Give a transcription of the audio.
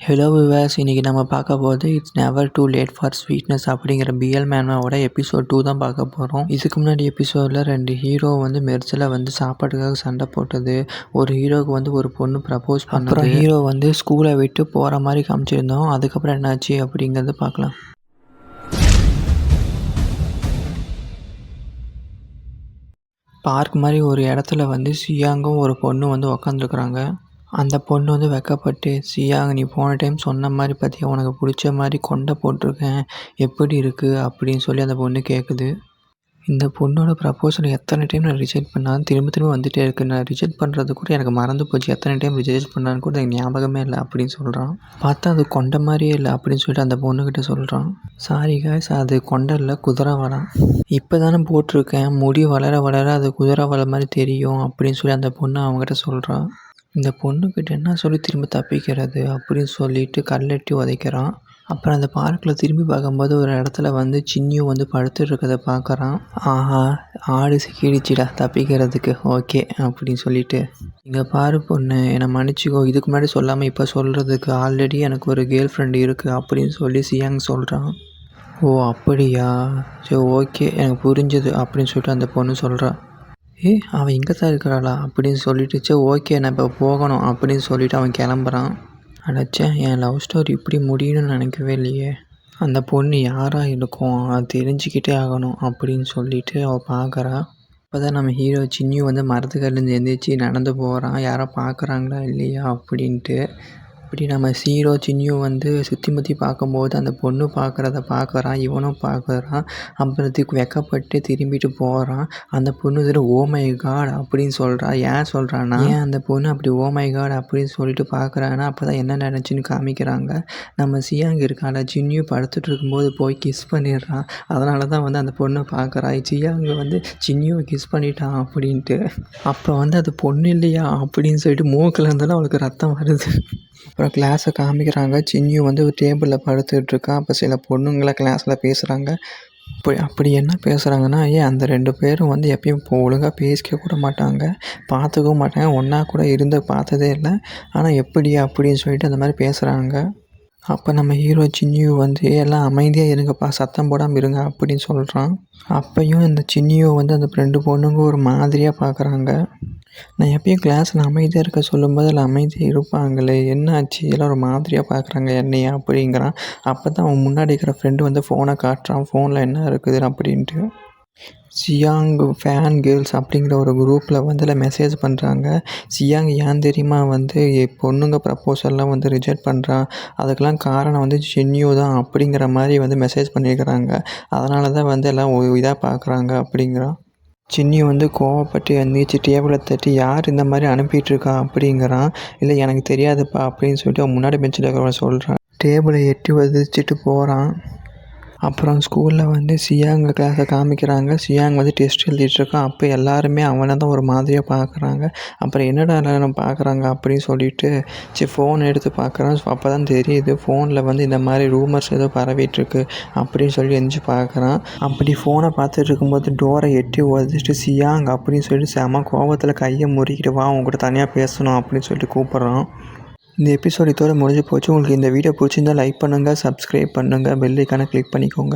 Hello விவாஸ், இன்றைக்கி நம்ம பார்க்க போகிறது it's never too late for sweetness அப்படிங்கிற பிஎல் மேனோட எபிசோட் 2 தான் பார்க்க போகிறோம். இதுக்கு முன்னாடி எபிசோடில் 2 ஹீரோ வந்து மெர்ச்சில் வந்து சாப்பாட்டுக்காக சண்டை போட்டது, ஒரு ஹீரோவுக்கு வந்து ஒரு பொண்ணு ப்ரப்போஸ் பண்ணது, அப்புறம் ஹீரோ வந்து ஸ்கூலை விட்டு போகிற மாதிரி காமிச்சிருந்தோம். அதுக்கப்புறம் என்னாச்சு அப்படிங்கிறது பார்க்கலாம். பார்க் மாதிரி ஒரு இடத்துல வந்து சியாங்கும் ஒரு பொண்ணு வந்து உக்காந்துருக்குறாங்க. அந்த பொண்ணு வந்து வெட்கப்பட்டு, சியாங் நீ போன டைம் சொன்ன மாதிரி பார்த்தியா, உனக்கு பிடிச்ச மாதிரி கொண்டை போட்டிருக்கேன், எப்படி இருக்குது அப்படின்னு சொல்லி அந்த பொண்ணு கேட்குது. இந்த பொண்ணோட ப்ரப்போசலை எத்தனை டைம் நான் ரிஜெக்ட் பண்ணாலும் திரும்ப திரும்ப வந்துகிட்டே இருக்குது. நான் ரிஜெக்ட் பண்ணுறது கூட எனக்கு மறந்து போச்சு, எத்தனை டைம் ரிஜெக்ட் பண்ணான்னு கூட எனக்கு ஞாபகமே இல்லை அப்படின்னு சொல்கிறான். பார்த்தா அது கொண்ட மாதிரியே இல்லை அப்படின்னு சொல்லிட்டு அந்த பொண்ணுக்கிட்ட சொல்கிறான். சாரி காய்ஸ், அது கொண்டை இல்லை, குதிரை வலை. இப்போ தானே போட்டிருக்கேன், முடி வளர வளர அது குதிரை வலை மாதிரி தெரியும் அப்படின்னு சொல்லி அந்த பொண்ணு அவங்ககிட்ட சொல்கிறான். இந்த பொண்ணுக்கிட்ட என்ன சொல்லி திரும்ப தப்பிக்கிறது அப்படின்னு சொல்லிட்டு கல்லெட்டி உதைக்கிறான். அப்புறம் அந்த பார்க்கில் திரும்பி பார்க்கும்போது ஒரு இடத்துல வந்து சின்னியும் வந்து படுத்துட்டு இருக்கிறத பார்க்குறான். ஆஹா, ஆடு சிக்கிடுச்சிடா தப்பிக்கிறதுக்கு, ஓகே அப்படின்னு சொல்லிட்டு, இங்கே பாரு பொண்ணு, என்னை மன்னிச்சிக்கோ, இதுக்கு முன்னாடி சொல்லாமல் இப்போ சொல்கிறதுக்கு ஆல்ரெடி எனக்கு ஒரு கேர்ள் ஃப்ரெண்டு இருக்குது அப்படின்னு சொல்லி சியாங் சொல்கிறான். ஓ அப்படியா, சரி ஓகே எனக்கு புரிஞ்சுது அப்படின்னு சொல்லிட்டு அந்த பொண்ணு சொல்கிறான். அவன் இங்கே தான் இருக்கிறாளா அப்படின்னு சொல்லிட்டு, சரி ஓகே நான் இப்போ போகணும் அப்படின்னு சொல்லிவிட்டு அவன் கிளம்புறான். அடைச்சேன், என் லவ் ஸ்டோரி இப்படி முடியணும்னு நினைக்கவே இல்லையே. அந்த பொண்ணு யாராக இருக்கும், அது தெரிஞ்சுக்கிட்டே ஆகணும் அப்படின்னு சொல்லிட்டு அவள் பார்க்குறா. அப்போ தான் நம்ம ஹீரோ சின்னியும் வந்து மரத்துக்கல்லேருந்து எந்திரிச்சு நடந்து போகிறான், யாரோ பார்க்குறாங்களா இல்லையா அப்படின்ட்டு. இப்படி நம்ம ஹீரோ சின்னியும் வந்து சுற்றி முற்றி பார்க்கும்போது அந்த பொண்ணு பார்க்குறத பார்க்குறான், இவனும் பார்க்குறான். அப்புறத்துக்கு வெக்கப்பட்டு திரும்பிட்டு போகிறான். அந்த பொண்ணு இதில் ஓ மை காட் அப்படின்னு சொல்கிறா. ஏன் சொல்கிறான்னா, ஏன் அந்த பொண்ணு அப்படி ஓ மை காட் அப்படின்னு சொல்லிட்டு பார்க்குறான்னா, அப்போ தான் என்ன நினச்சின்னு காமிக்கிறாங்க. நம்ம சியாங் இருக்கால, சின்னியும் படுத்துட்டு இருக்கும்போது போய் கிஸ் பண்ணிடுறான். அதனால தான் வந்து அந்த பொண்ணு பார்க்குறா, சியாங் வந்து சின்னியும் கிஸ் பண்ணிட்டான் அப்படின்ட்டு. அப்போ வந்து அது பொண்ணு இல்லையா அப்படின்னு சொல்லிட்டு மூக்கில் இருந்தாலும் அவளுக்கு ரத்தம் வருது. அப்புறம் கிளாஸை காமிக்கிறாங்க. சின்னியும் வந்து ஒரு டேபிளில் படுத்துட்ருக்கான். அப்போ சில பொண்ணுங்களை கிளாஸில் பேசுகிறாங்க. அப்படி என்ன பேசுகிறாங்கன்னா, அந்த 2 பேரும் வந்து எப்பயும் ஒழுங்காக பேசிக்க கூட மாட்டாங்க, பார்த்துக்கவும் மாட்டாங்க, ஒன்றா கூட இருந்து பார்த்ததே இல்லை, ஆனால் எப்படி அப்படின்னு சொல்லிட்டு அந்த மாதிரி பேசுகிறாங்க. அப்போ நம்ம ஹீரோ சின்னியு வந்து எல்லாம் அமைதியாக இருங்கப்பா, சத்தம் போடாமல் இருங்க அப்படின்னு சொல்கிறான். அப்பையும் இந்த சின்னியோ வந்து அந்த 2 பொண்ணுங்க ஒரு மாதிரியாக பார்க்குறாங்க. நான் எப்பயும் கிளாஸில் அமைதியாக இருக்க சொல்லும்போது எல்லாம் அமைதியாக இருப்பாங்களே, என்னாச்சு எல்லாம் ஒரு மாதிரியாக பார்க்குறாங்க என்னையா அப்படிங்கிறான். அப்போ தான் அவன் முன்னாடி இருக்கிற ஃப்ரெண்டு வந்து ஃபோனை காட்டுறான், ஃபோனில் என்ன இருக்குது அப்படின்ட்டு. சியாங் ஃபேன் கேர்ள்ஸ் அப்படிங்கிற ஒரு குரூப்பில் வந்து மெசேஜ் பண்ணுறாங்க. சியாங் ஏன் தெரியுமா வந்து பொண்ணுங்க ப்ரப்போசல்லாம் வந்து ரிஜெக்ட் பண்ணுறான், அதுக்கெல்லாம் காரணம் வந்து சின்னியோ தான் அப்படிங்கிற மாதிரி வந்து மெசேஜ் பண்ணியிருக்கிறாங்க. அதனால தான் வந்து எல்லாம் இதாக பார்க்குறாங்க அப்படிங்கிறான். சின்னி வந்து கோவப்பட்டு எந்திரிச்சு டேபிளை தட்டி, யார் இந்த மாதிரி அனுப்பிட்டுருக்கா அப்படிங்கிறான். இல்லை எனக்கு தெரியாதுப்பா அப்படின்னு சொல்லிட்டு அவன் முன்னாடி பெஞ்சில் இருக்கிறவன் சொல்கிறான். டேபிளை எட்டி உதச்சிட்டு போகிறான். அப்புறம் ஸ்கூலில் வந்து சியாங் கிளாஸை காமிக்கிறாங்க. சியாங் வந்து டெஸ்ட் எழுதிட்டுருக்கான். அப்போ எல்லாருமே அவனை தான் ஒரு மாதிரியாக பார்க்குறாங்க. அப்புறம் என்னடா எல்லாரும் பார்க்குறாங்க அப்படின்னு சொல்லிட்டு ஃபோன் எடுத்து பார்க்குறான். அப்போ தான் தெரியுது ஃபோனில் வந்து இந்த மாதிரி ரூமர்ஸ் ஏதோ பரவிட்டுருக்கு அப்படின்னு சொல்லி எந்திரிச்சு பார்க்குறான். அப்படி ஃபோனை பார்த்துட்டு இருக்கும்போது டோரை எட்டி உதச்சிட்டு சியாங் அப்படின்னு சொல்லிட்டு செம கோபத்தில் கையை முறுக்கிட்டு, வா உங்கள்கிட்ட தனியாக பேசணும் அப்படின்னு சொல்லிட்டு கூப்பிட்றான். இந்த எபிசோட் இதோட முடிஞ்சு போச்சு. உங்களுக்கு இந்த வீடியோ பிடிச்சிருந்தால் லைக் பண்ணுங்கள், சப்ஸ்கிரைப் பண்ணுங்கள், பெல் ஐக்கானை கிளிக் பண்ணிக்கோங்க.